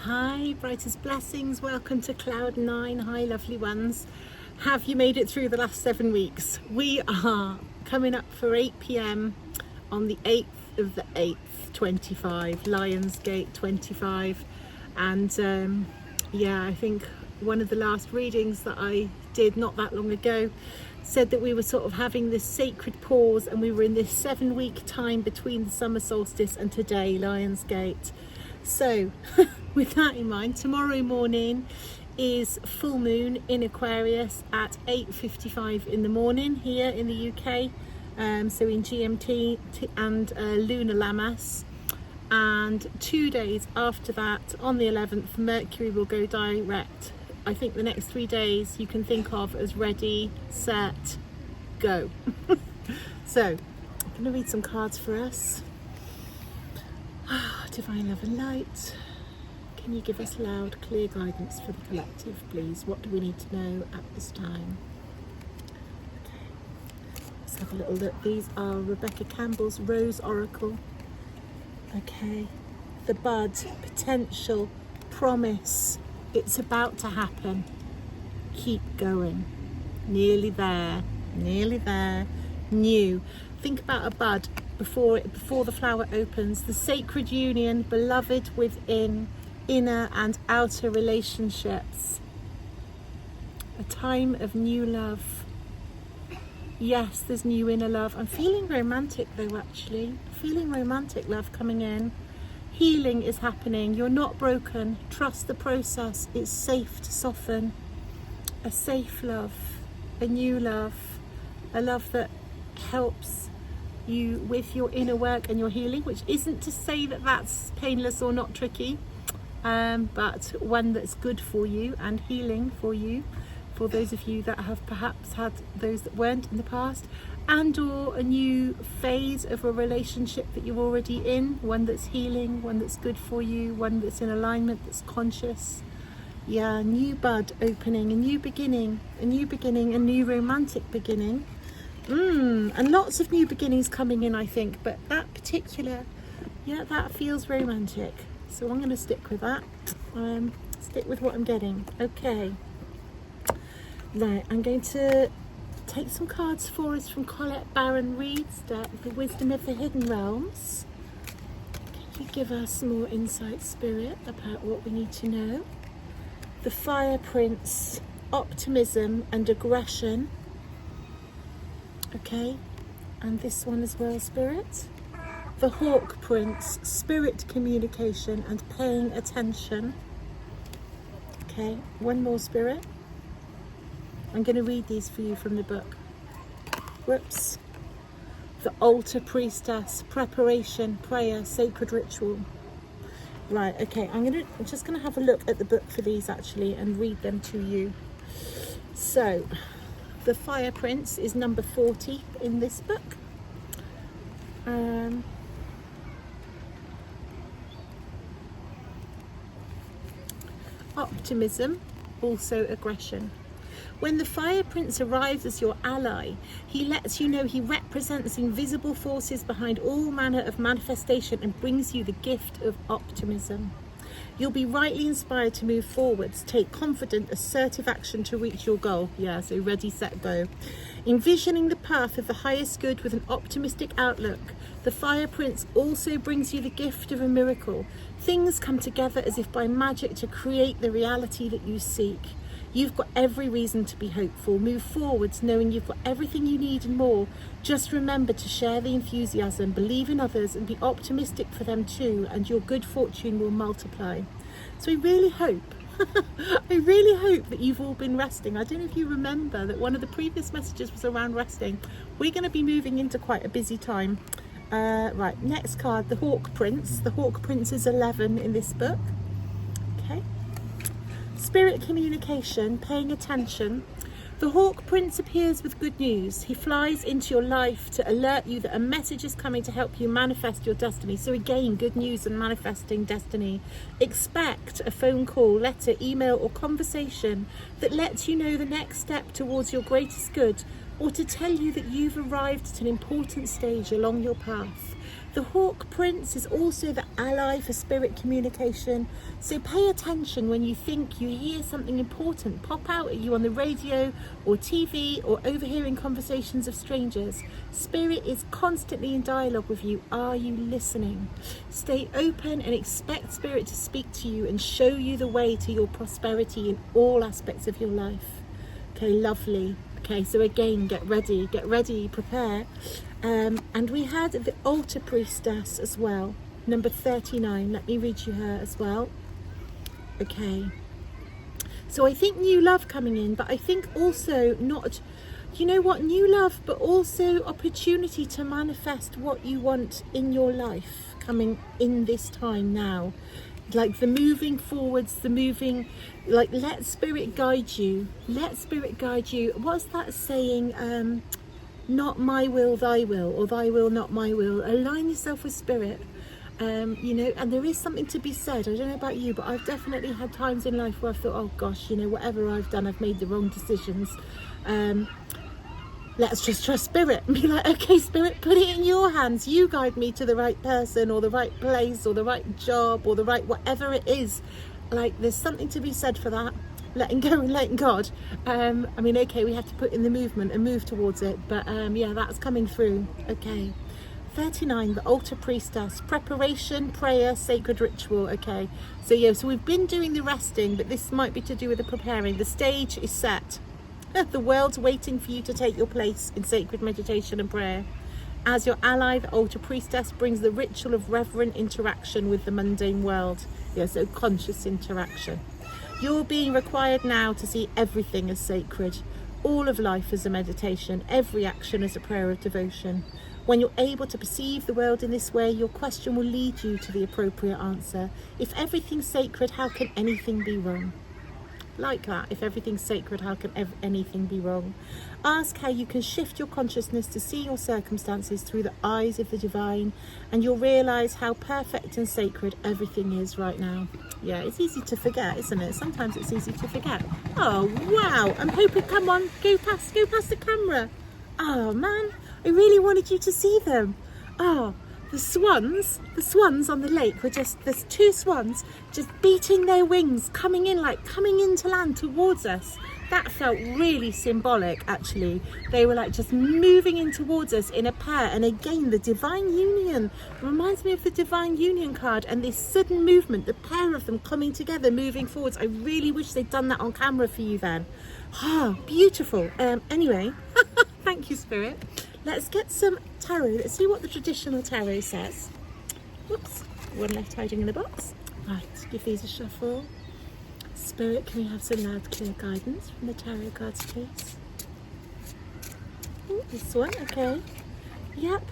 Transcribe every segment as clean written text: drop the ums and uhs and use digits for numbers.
Hi, Brightest Blessings. Welcome to Cloud 9. Hi, lovely ones. Have you made it through the last 7 weeks? We are coming up for 8 p.m. on the 8th of the 8th, 25, Lionsgate 25. And I think one of the last readings that I did not that long ago said that we were sort of having this sacred pause, and we were in this 7-week time between the summer solstice and today, Lionsgate. So with that in mind, tomorrow morning is full moon in Aquarius at 8:55 in the morning here in the UK, so in GMT and lunar Lammas. And 2 days after that, on the 11th, Mercury will go direct. I think the next 3 days you can think of as ready, set, go. So I'm going to read some cards for us. Divine love and light, can you give us loud, clear guidance for the collective, please? What do we need to know at this time? Okay, let's have a little look. These are Rebecca Campbell's Rose Oracle. Okay, the bud, potential, promise, it's about to happen. Keep going. Nearly there, new. Think about a bud before the flower opens. The sacred union, beloved within, inner and outer relationships. A time of new love. Yes, there's new inner love. I'm feeling romantic though, actually. Feeling romantic love coming in. Healing is happening. You're not broken. Trust the process. It's safe to soften. A safe love, a new love, a love that helps you with your inner work and your healing, which isn't to say that that's painless or not tricky, but one that's good for you and healing for you, for those of you that have perhaps had those that weren't in the past, and or a new phase of a relationship that you're already in, one that's healing, one that's good for you, one that's in alignment, that's conscious. Yeah, new bud opening, a new beginning, a new romantic beginning. And lots of new beginnings coming in, I think, but that particular, that feels romantic. So I'm going to stick with that. Stick with what I'm getting. Okay. Right, I'm going to take some cards for us from Colette Baron Reed's deck, The Wisdom of the Hidden Realms. Can you give us more insight, Spirit, about what we need to know? The Fire Prince, optimism and aggression. Okay, and this one as well, Spirit. The Hawk Prince, spirit communication and paying attention. Okay, one more, Spirit. I'm going to read these for you from the book. Whoops. The Altar Priestess, preparation, prayer, sacred ritual. Right, okay, I'm just going to have a look at the book for these actually and read them to you. So, the Fire Prince is number 40 in this book. Optimism, also aggression. When the Fire Prince arrives as your ally, he lets you know he represents invisible forces behind all manner of manifestation and brings you the gift of optimism. You'll be rightly inspired to move forwards, take confident, assertive action to reach your goal. Yeah, so ready, set, go. Envisioning the path of the highest good with an optimistic outlook, the Fire Prince also brings you the gift of a miracle. Things come together as if by magic to create the reality that you seek. You've got every reason to be hopeful. Move forwards knowing you've got everything you need and more. Just remember to share the enthusiasm, believe in others and be optimistic for them too, and your good fortune will multiply. So I really hope that you've all been resting. I don't know if you remember that one of the previous messages was around resting. We're going to be moving into quite a busy time. Right, next card, the Hawk Prince. The Hawk Prince is 11 in this book. Okay. Spirit communication, paying attention. The Hawk Prince appears with good news. He flies into your life to alert you that a message is coming to help you manifest your destiny. So again, good news and manifesting destiny. Expect a phone call, letter, email or conversation that lets you know the next step towards your greatest good or to tell you that you've arrived at an important stage along your path. The Hawk Prince is also the ally for spirit communication, so pay attention when you think you hear something important pop out at you on the radio or TV or overhearing conversations of strangers. Spirit is constantly in dialogue with you. Are you listening? Stay open and expect Spirit to speak to you and show you the way to your prosperity in all aspects of your life. Okay, lovely. Okay, so again, get ready, prepare. And we had the Altar Priestess as well, number 39. Let me read you her as well. Okay. So I think new love coming in, but I think also not, you know what, new love, but also opportunity to manifest what you want in your life coming in this time now. Like the moving forwards, the moving, like let Spirit guide you. Let Spirit guide you. What's that saying? Not my will, thy will, or thy will, not my will. Align yourself with Spirit. You know, and there is something to be said. I don't know about you, but I've definitely had times in life where I've thought, oh gosh, you know, whatever I've done, I've made the wrong decisions. Let's just trust Spirit and be like, okay, Spirit, put it in your hands. You guide me to the right person or the right place or the right job or the right whatever it is. Like, there's something to be said for that. Letting go and letting God. I mean, okay, we have to put in the movement and move towards it. But yeah, that's coming through. Okay. 39, the Altar Priestess. Preparation, prayer, sacred ritual. Okay. So yeah, so we've been doing the resting, but this might be to do with the preparing. The stage is set. The world's waiting for you to take your place in sacred meditation and prayer. As your ally, the Altar Priestess brings the ritual of reverent interaction with the mundane world. Yeah, so conscious interaction. You're being required now to see everything as sacred. All of life as a meditation. Every action as a prayer of devotion. When you're able to perceive the world in this way, your question will lead you to the appropriate answer. If everything's sacred, how can anything be wrong? Like that. If everything's sacred, how can anything be wrong? Ask how you can shift your consciousness to see your circumstances through the eyes of the divine, and you'll realise how perfect and sacred everything is right now. Yeah, it's easy to forget, isn't it? Sometimes it's easy to forget. Oh wow, I'm hoping, come on, go past the camera. Oh man, I really wanted you to see them. Oh, the swans on the lake were just, there's two swans just beating their wings, coming into land towards us. That felt really symbolic, actually. They were like just moving in towards us in a pair. And again, the divine union reminds me of the divine union card, and this sudden movement, the pair of them coming together, moving forwards. I really wish they'd done that on camera for you then. Oh, beautiful. Anyway, thank you, Spirit. Let's get some tarot. Let's see what the traditional tarot says. Whoops, one left hiding in the box. Right, give these a shuffle. Spirit, can we have some loud, clear guidance from the tarot cards, please? Ooh, this one, okay. Yep.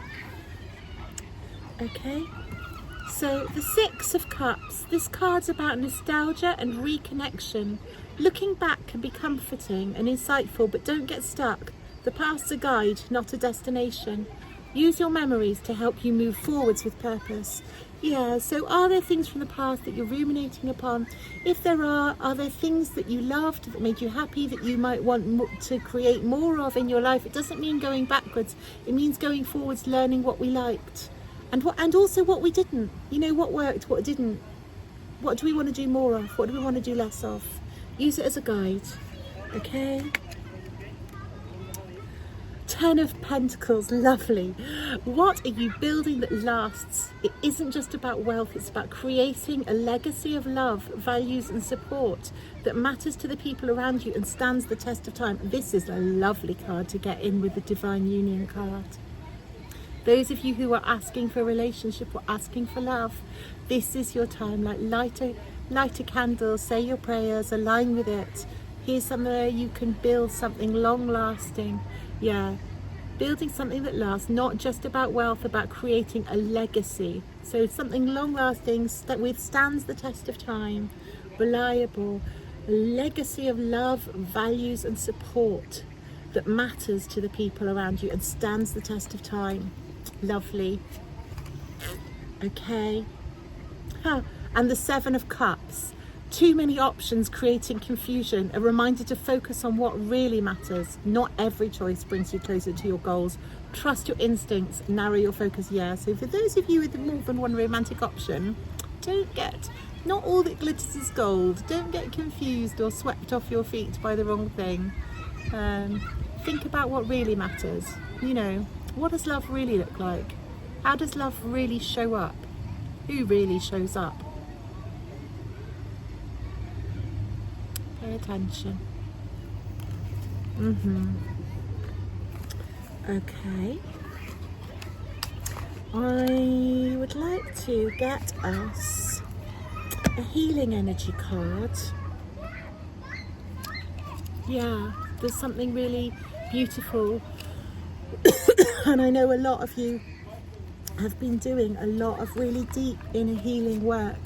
Okay. So, the Six of Cups. This card's about nostalgia and reconnection. Looking back can be comforting and insightful, but don't get stuck. The past's a guide, not a destination. Use your memories to help you move forwards with purpose. Yeah, so are there things from the past that you're ruminating upon? If there are there things that you loved, that made you happy, that you might want to create more of in your life? It doesn't mean going backwards. It means going forwards, learning what we liked. And also what we didn't. You know, what worked, what didn't. What do we want to do more of? What do we want to do less of? Use it as a guide. Okay? 10 of Pentacles, lovely. What are you building that lasts? It isn't just about wealth, it's about creating a legacy of love, values and support that matters to the people around you and stands the test of time. This is a lovely card to get in with the Divine Union card. Those of you who are asking for a relationship or asking for love, this is your time. Like light a candle, say your prayers, align with it. Here's somewhere you can build something long lasting. Yeah, building something that lasts, not just about wealth, about creating a legacy. So something long lasting that withstands the test of time, reliable, a legacy of love, values and support that matters to the people around you and stands the test of time. Lovely. Okay. And the 7 of Cups. Too many options creating confusion. A reminder to focus on what really matters. Not every choice brings you closer to your goals. Trust your instincts, narrow your focus. Yeah, so for those of you with more than one romantic option, not all that glitters is gold. Don't get confused or swept off your feet by the wrong thing. Think about what really matters. You know, what does love really look like? How does love really show up? Who really shows up? Pay attention. Okay. I would like to get us a healing energy card. Yeah, there's something really beautiful. And I know a lot of you have been doing a lot of really deep inner healing work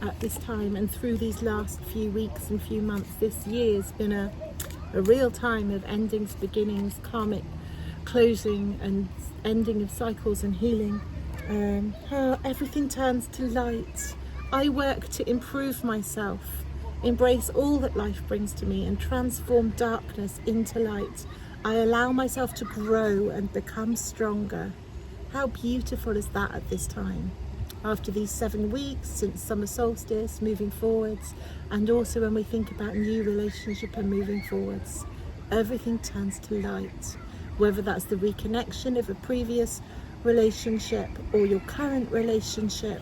at this time, and through these last few weeks and few months. This year's been a real time of endings, beginnings, karmic closing and ending of cycles and healing. How everything turns to light. I work to improve myself, embrace all that life brings to me, and transform darkness into light. I allow myself to grow and become stronger. How beautiful is that at this time? After these 7 weeks since summer solstice, moving forwards, and also when we think about new relationship and moving forwards, everything turns to light. Whether that's the reconnection of a previous relationship or your current relationship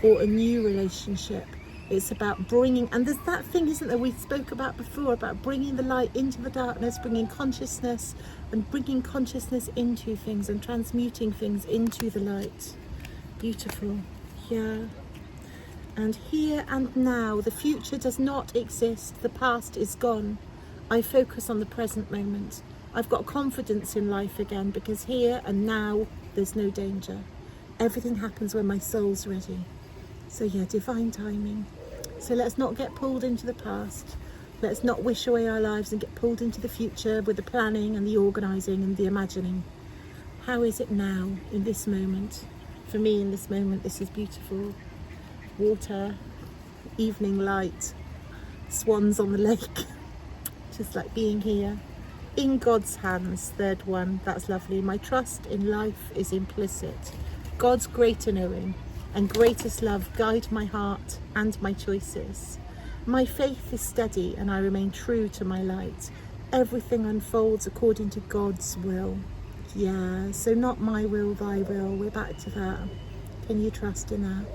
or a new relationship, it's about bringing, and there's that thing, isn't there, we spoke about before, about bringing the light into the darkness, bringing consciousness into things and transmuting things into the light. Beautiful. Yeah. And here and now, the future does not exist. The past is gone. I focus on the present moment. I've got confidence in life again, because here and now there's no danger. Everything happens when my soul's ready. So yeah, divine timing. So let's not get pulled into the past. Let's not wish away our lives and get pulled into the future with the planning and the organising and the imagining. How is it now, in this moment? For me, in this moment, this is beautiful. Water, evening light, swans on the lake. Just like being here. In God's hands, third one, that's lovely. My trust in life is implicit. God's greater knowing and greatest love guide my heart and my choices. My faith is steady and I remain true to my light. Everything unfolds according to God's will. Yeah, so not my will, thy will. We're back to that. Can you trust in that?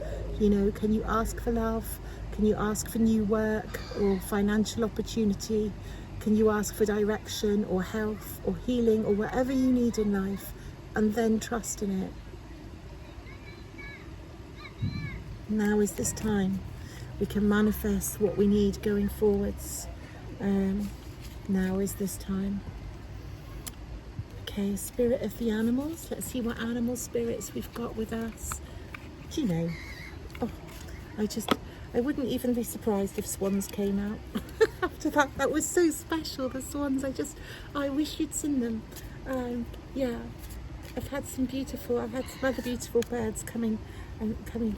You know, can you ask for love? Can you ask for new work or financial opportunity? Can you ask for direction or health or healing or whatever you need in life, and then trust in it? Now is this time. We can manifest what we need going forwards. Now is this time. Okay, spirit of the animals. Let's see what animal spirits we've got with us. Do you know? Oh, I wouldn't even be surprised if swans came out. After that was so special, the swans. I wish you'd seen them. Yeah, I've had some other beautiful birds coming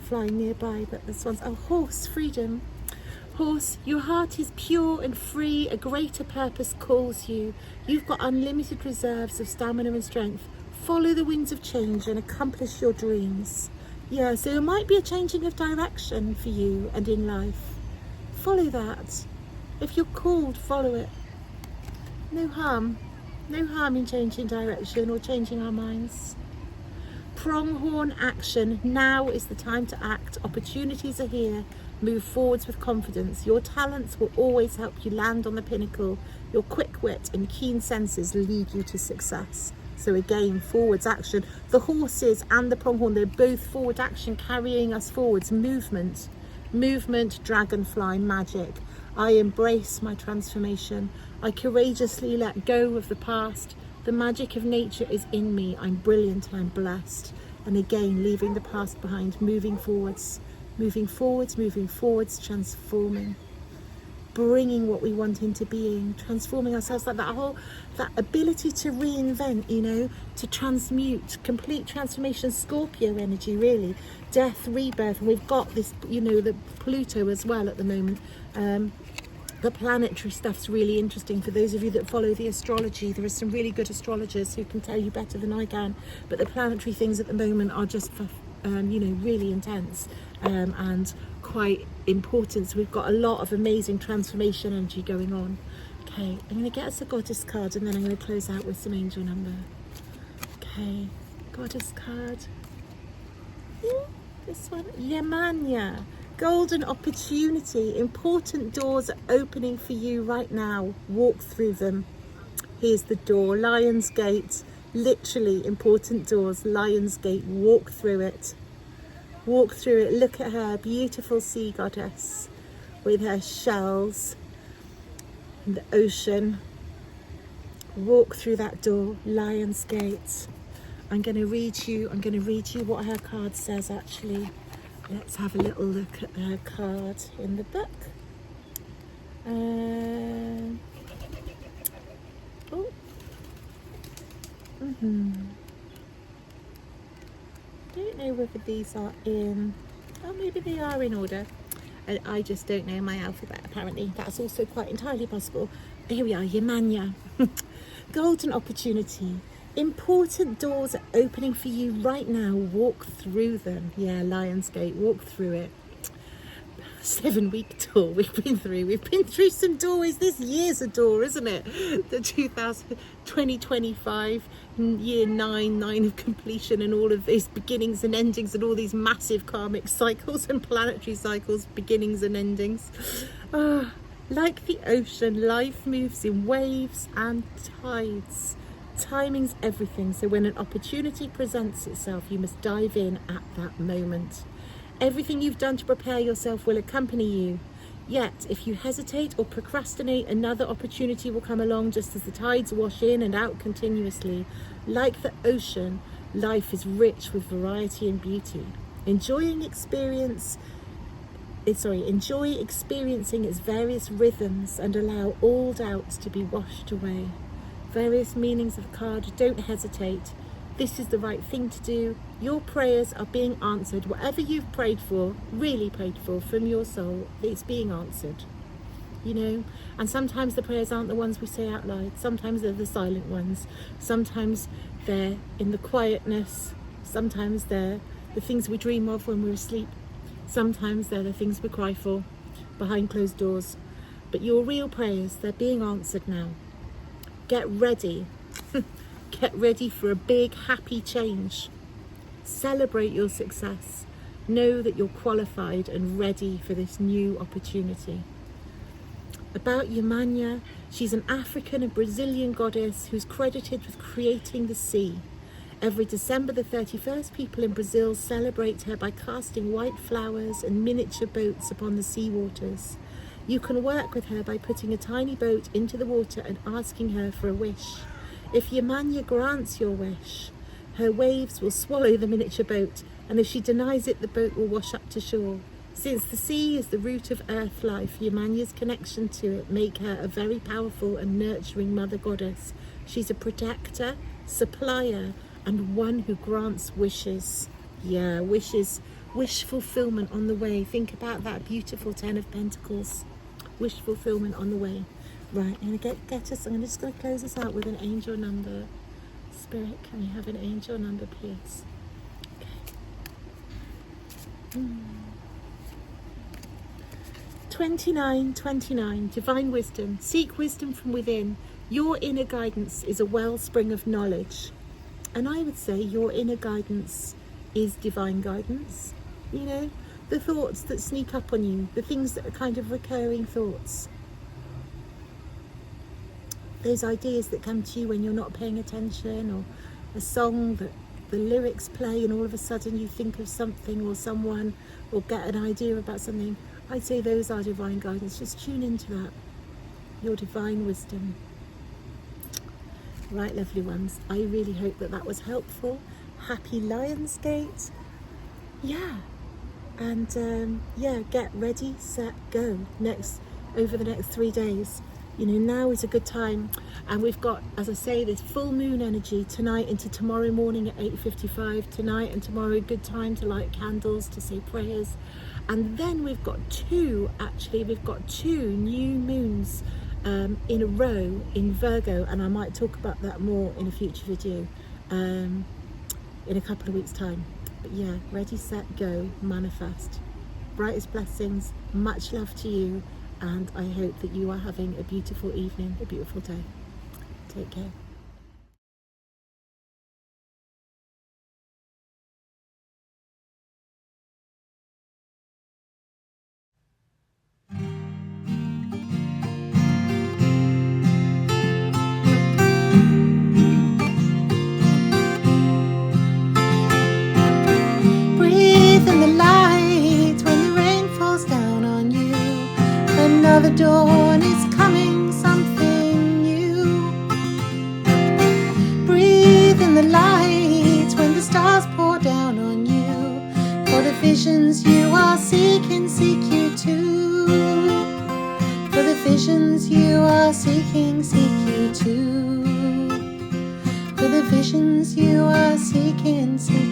flying nearby, but the swans. Oh, horse, freedom. Horse, your heart is pure and free. A greater purpose calls you. You've got unlimited reserves of stamina and strength. Follow the winds of change and accomplish your dreams. Yeah, so it might be a changing of direction for you and in life. Follow that. If you're called, follow it. No harm in changing direction or changing our minds. Pronghorn action. Now is the time to act. Opportunities are here. Move forwards with confidence. Your talents will always help you land on the pinnacle. Your quick wit and keen senses lead you to success. So again, forwards action. The horses and the pronghorn, they're both forward action, carrying us forwards. Movement, dragonfly, magic. I embrace my transformation. I courageously let go of the past. The magic of nature is in me. I'm brilliant and I'm blessed. And again, leaving the past behind, moving forwards, transforming. bringing what we want into being, transforming ourselves, like that ability to reinvent, you know, to transmute, complete transformation, Scorpio energy, really, death, rebirth. And we've got this, you know, the Pluto as well at the moment. The planetary stuff's really interesting for those of you that follow the astrology. There are some really good astrologers who can tell you better than I can, but the planetary things at the moment are just for, you know, really intense and quite important. So we've got a lot of amazing transformation energy going on. Okay, I'm going to get us a goddess card, and then I'm going to close out with some angel number. Okay, goddess card. This one, Yemanya. Golden opportunity. Important doors are opening for you right now. Walk through them. Here's the door. Lion's Gate. Literally important doors. Lion's Gate. Walk through it. Walk through it. Look at her. Beautiful sea goddess with her shells and the ocean. Walk through that door. Lion's Gate. I'm going to read you what her card says actually. Let's have a little look at her card in the book. Don't know whether these are in, oh, maybe they are in order. I just don't know my alphabet, apparently. That's also quite entirely possible. Here we are, Yemanya. Golden opportunity. Important doors are opening for you right now. Walk through them. Yeah, Lion's Gate, walk through it. 7-week tour we've been through. We've been through some doors. This year's a door, isn't it? The 2025, year 9 of completion, and all of these beginnings and endings, and all these massive karmic cycles and planetary cycles, beginnings and endings. Like the ocean, life moves in waves and tides. Timing's everything, so when an opportunity presents itself, you must dive in at that moment. Everything you've done to prepare yourself will accompany you. Yet, if you hesitate or procrastinate, another opportunity will come along just as the tides wash in and out continuously. Like the ocean, life is rich with variety and beauty. Enjoy experiencing its various rhythms and allow all doubts to be washed away. Various meanings of the card. Don't hesitate. This is the right thing to do. Your prayers are being answered. Whatever you've prayed for, really prayed for from your soul, it's being answered. You know, and sometimes the prayers aren't the ones we say out loud. Sometimes they're the silent ones. Sometimes they're in the quietness. Sometimes they're the things we dream of when we're asleep. Sometimes they're the things we cry for behind closed doors. But your real prayers, they're being answered now. Get ready. Get ready for a big, happy change. Celebrate your success. Know that you're qualified and ready for this new opportunity. About Yemanya, she's an African and Brazilian goddess who's credited with creating the sea. Every December the 31st, people in Brazil celebrate her by casting white flowers and miniature boats upon the sea waters. You can work with her by putting a tiny boat into the water and asking her for a wish. If Yemanya grants your wish, her waves will swallow the miniature boat, and if she denies it, the boat will wash up to shore. Since the sea is the root of earth life, Yemanya's connection to it make her a very powerful and nurturing mother goddess. She's a protector, supplier, and one who grants wishes. Yeah, wishes, wish fulfillment on the way. Think about that beautiful 10 of Pentacles. Wish fulfillment on the way. Right, I'm going to get us, I'm just going to close this out with an angel number. Spirit, can we have an angel number, please? Okay. 29, divine wisdom. Seek wisdom from within. Your inner guidance is a wellspring of knowledge. And I would say your inner guidance is divine guidance. You know, the thoughts that sneak up on you, the things that are kind of recurring thoughts. Those ideas that come to you when you're not paying attention, or a song that the lyrics play and all of a sudden you think of something or someone, or get an idea about something. I'd say those are divine guidance. Just tune into that. Your divine wisdom. Right, lovely ones. I really hope that that was helpful. Happy Lionsgate. Yeah. And yeah, get ready, set, go. Next over the next 3 days. Now is a good time. And we've got, as I say, this full moon energy tonight into tomorrow morning at 8:55. Tonight and tomorrow, good time to light candles, to say prayers. And then we've got two new moons in a row in Virgo, and I might talk about that more in a future video in a couple of weeks' time. But yeah, ready, set, go, manifest. Brightest blessings, much love to you, and I hope that you are having a beautiful evening, a beautiful day. Take care. Breathe in the light when the rain falls down on you. Another dawn is coming, something new. Breathe in the light when the stars pour down on you. For the visions you are seeking, seek you too. For the visions you are seeking, seek you too. For the visions you are seeking, seek